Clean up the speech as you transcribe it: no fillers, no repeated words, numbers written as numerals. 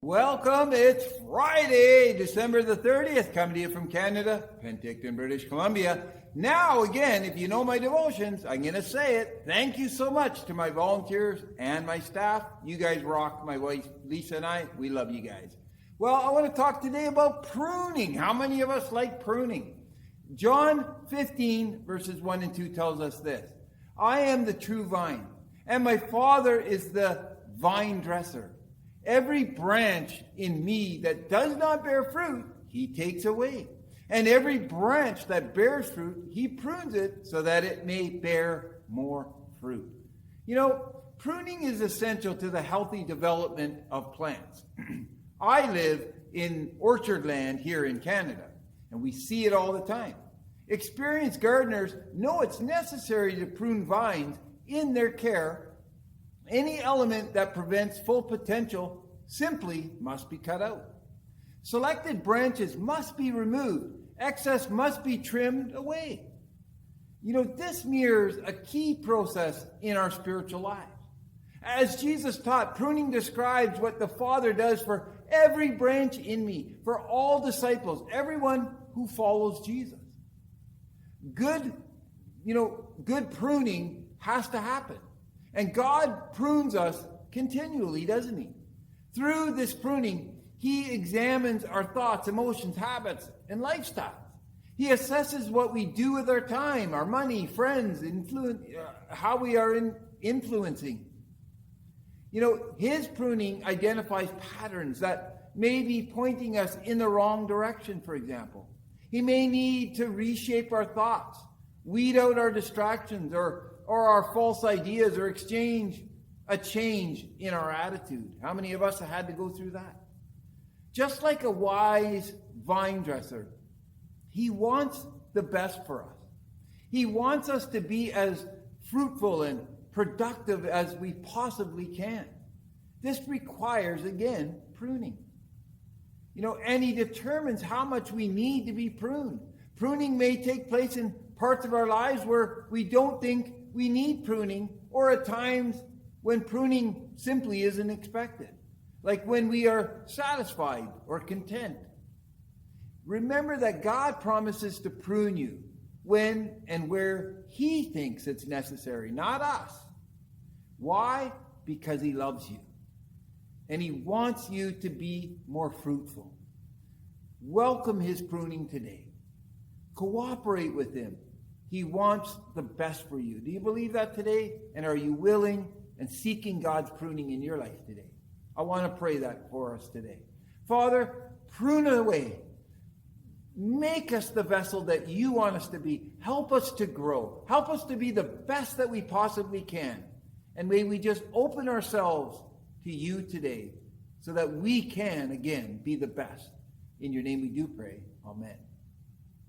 Welcome. It's Friday, December the 30th, coming to you from Canada, Penticton, British Columbia. Now, again, if you know my devotions, I'm going to say it. Thank you so much to my volunteers and my staff. You guys rock. My wife, Lisa, and I, we love you guys. Well, I want to talk today about pruning. How many of us like pruning? John 15, verses 1 and 2 tells us this. I am the true vine, and my Father is the vine dresser. Every branch in me that does not bear fruit, he takes away. And every branch that bears fruit, he prunes it so that it may bear more fruit. You know, pruning is essential to the healthy development of plants. I live in orchard land here in Canada, and we see it all the time. Experienced gardeners know it's necessary to prune vines in their care. Any element that prevents full potential simply must be cut out. Selected branches must be removed. Excess must be trimmed away. You know, this mirrors a key process in our spiritual lives. As Jesus taught, pruning describes what the Father does for every branch in me, for all disciples, everyone who follows Jesus. Good pruning has to happen. And God prunes us continually, doesn't he? Through this pruning, he examines our thoughts, emotions, habits, and lifestyles. He assesses what we do with our time, our money, friends, how we are influencing. You know, his pruning identifies patterns that may be pointing us in the wrong direction, for example. He may need to reshape our thoughts, weed out our distractions, or our false ideas, or a change in our attitude. How many of us have had to go through that? Just like a wise vine dresser, he wants the best for us. He wants us to be as fruitful and productive as we possibly can. This requires, again, pruning. You know, and he determines how much we need to be pruned. Pruning may take place in parts of our lives where we don't think we need pruning, or at times when pruning simply isn't expected, like when we are satisfied or content. Remember that God promises to prune you when and where he thinks it's necessary, not us. Why? Because he loves you. And he wants you to be more fruitful. Welcome his pruning today. Cooperate with him. He wants the best for you. Do you believe that today? And are you willing and seeking God's pruning in your life today? I want to pray that for us today. Father, prune it away. Make us the vessel that you want us to be. Help us to grow. Help us to be the best that we possibly can. And may we just open ourselves to you today so that we can, again, be the best. In your name we do pray. Amen.